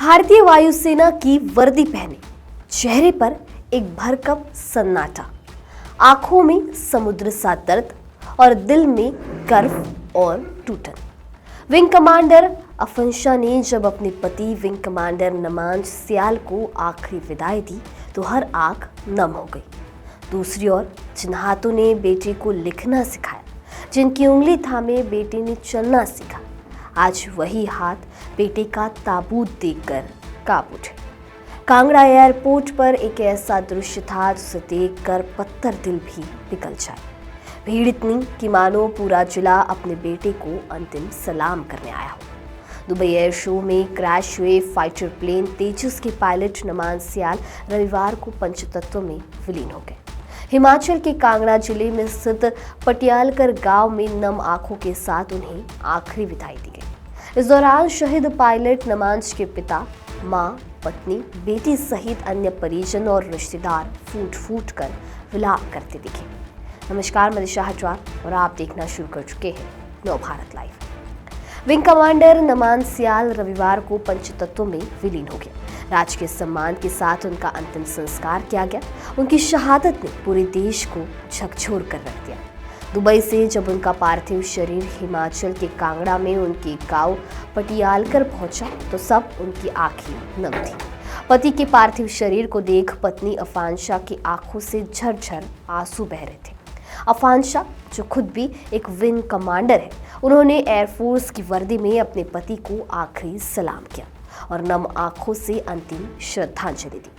भारतीय वायुसेना की वर्दी पहने, चेहरे पर एक भरकम सन्नाटा, आंखों में समुद्र सा दर्द और दिल में गर्व और टूटन। विंग कमांडर अफंशा ने जब अपने पति विंग कमांडर नमांज सियाल को आखिरी विदाई दी तो हर आंख नम हो गई। दूसरी ओर जिन हाथों ने बेटे को लिखना सिखाया, जिनकी उंगली थामे बेटे ने चलना सीखा, आज वही हाथ बेटे का ताबूत देखकर कांप उठे। कांगड़ा एयरपोर्ट पर एक ऐसा दृश्य था जिसे देखकर पत्थर दिल भी पिघल जाए। भीड़ इतनी कि मानो पूरा जिला अपने बेटे को अंतिम सलाम करने आया हो। दुबई एयर शो में क्रैश हुए फाइटर प्लेन तेजस के पायलट नमांज सियाल रविवार को पंचतत्व में विलीन हो गए। हिमाचल के कांगड़ा जिले में स्थित पटियालकर गांव में नम आंखों के साथ उन्हें आखिरी विदाई दी गई। इस दौरान शहीद पायलट नमांज के पिता, मां, पत्नी, बेटी सहित अन्य परिजन और रिश्तेदार फूट फूट कर विलाप करते दिखे। नमस्कार, मैं दिशा हटवार और आप देखना शुरू कर चुके हैं नवभारत लाइव। विंग कमांडर नमांज सियाल रविवार को पंचतत्व में विलीन हो गया। राजकीय सम्मान के साथ उनका अंतिम संस्कार किया गया। उनकी शहादत ने पूरे देश को झकझोर कर रख दिया। दुबई से जब उनका पार्थिव शरीर हिमाचल के कांगड़ा में उनके गांव पटियालकर पहुंचा तो सब उनकी आंखें नम थी। पति के पार्थिव शरीर को देख पत्नी अफांशा की आंखों से झरझर आंसू बह रहे थे। अफांशा, जो खुद भी एक विंग कमांडर है, उन्होंने एयरफोर्स की वर्दी में अपने पति को आखिरी सलाम किया और नम आंखों से अंतिम श्रद्धांजलि दी।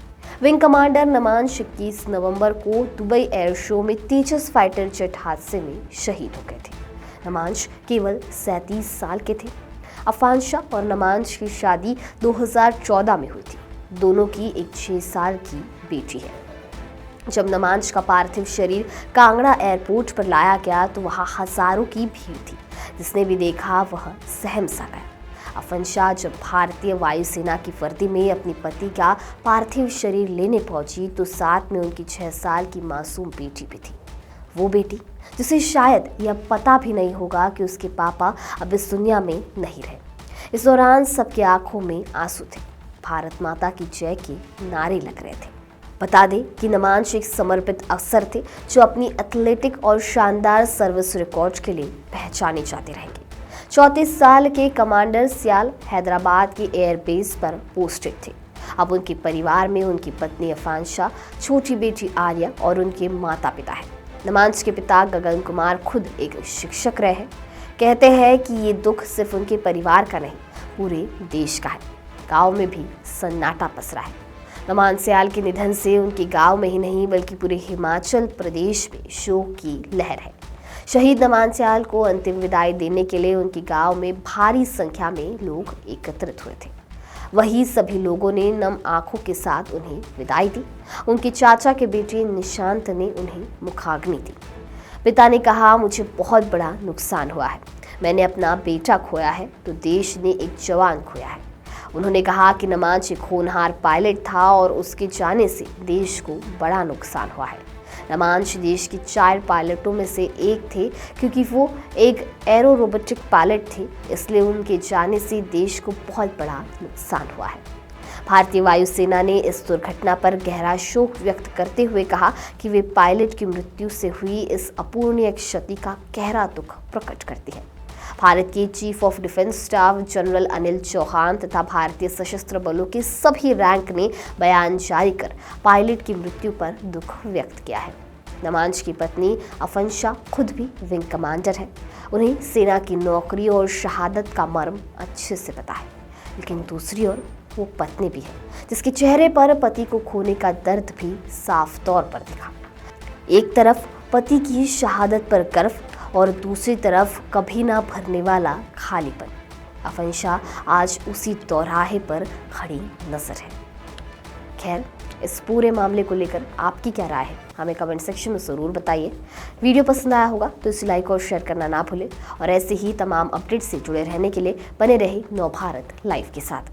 विंग कमांडर नमांज 21 नवंबर को दुबई एयर शो में तेजस फाइटर जेट हादसे में शहीद हो गए थे। नमांज केवल 37 साल के थे। अफांशा और नमांज की शादी 2014 में हुई थी। दोनों की एक 6 साल की बेटी है। जब नमांज का पार्थिव शरीर कांगड़ा एयरपोर्ट पर लाया गया तो वहां हजारों की भीड़ थी। जिसने भी देखा वह सहम सा गया। अफंशा जब भारतीय वायुसेना की वर्दी में अपनी पति का पार्थिव शरीर लेने पहुंची तो साथ में उनकी 6 साल की मासूम बेटी भी थी। वो बेटी जिसे शायद यह पता भी नहीं होगा कि उसके पापा अब इस दुनिया में नहीं रहे। इस दौरान सबकी आंखों में आंसू थे। भारत माता की जय के नारे लग रहे थे। बता दें कि नमांज एक समर्पित अफसर थे जो अपनी एथलेटिक और शानदार सर्विस रिकॉर्ड के लिए पहचाने जाते रहेंगे। 34 साल के कमांडर सियाल हैदराबाद के एयरबेस पर पोस्टेड थे। अब उनके परिवार में उनकी पत्नी अफांशा, छोटी बेटी आर्या और उनके माता पिता हैं। नमांज के पिता गगन कुमार खुद एक शिक्षक रहे हैं। कहते हैं कि ये दुख सिर्फ उनके परिवार का नहीं, पूरे देश का है। गांव में भी सन्नाटा पसरा है। नमांज सियाल के निधन से उनके गांव में ही नहीं बल्कि पूरे हिमाचल प्रदेश में शोक की लहर है। शहीद नमांज सियाल को अंतिम विदाई देने के लिए उनके गांव में भारी संख्या में लोग एकत्रित हुए थे। वही सभी लोगों ने नम आंखों के साथ उन्हें विदाई दी। उनके चाचा के बेटे निशांत ने उन्हें मुखाग्नि दी। पिता ने कहा, मुझे बहुत बड़ा नुकसान हुआ है। मैंने अपना बेटा खोया है तो देश ने एक जवान खोया है। उन्होंने कहा कि नमांज एक होनहार पायलट था और उसके जाने से देश को बड़ा नुकसान हुआ है। नमांज देश की 4 पायलटों में से एक थे। क्योंकि वो एक एरो रोबोटिक पायलट थे, इसलिए उनके जाने से देश को बहुत बड़ा नुकसान हुआ है। भारतीय वायुसेना ने इस दुर्घटना पर गहरा शोक व्यक्त करते हुए कहा कि वे पायलट की मृत्यु से हुई इस अपूरणीय क्षति का गहरा दुख प्रकट करती है। भारत के chief of defence staff general Anil Chauhan तथा भारतीय सशस्त्र बलों के सभी रैंक ने बयान जारी कर पायलट की मृत्यु पर दुख व्यक्त किया है। नमांज की पत्नी अफंशा खुद भी विंग कमांडर है। उन्हें सेना की नौकरी और शहादत का मर्म अच्छे से पता है। लेकिन दूसरी ओर वो पत्नी भी है जिसके चेहरे पर पति को खोने का दर्द भी साफ तौर पर दिखा। एक तरफ पति की शहादत पर गर्व और दूसरी तरफ कभी ना भरने वाला खालीपन। अफंशा आज उसी चौराहे पर खड़ी नजर है। खैर, इस पूरे मामले को लेकर आपकी क्या राय है, हमें कमेंट सेक्शन में ज़रूर बताइए। वीडियो पसंद आया होगा तो इसे लाइक और शेयर करना ना भूलें और ऐसे ही तमाम अपडेट से जुड़े रहने के लिए बने रहे नवभारत लाइव के साथ।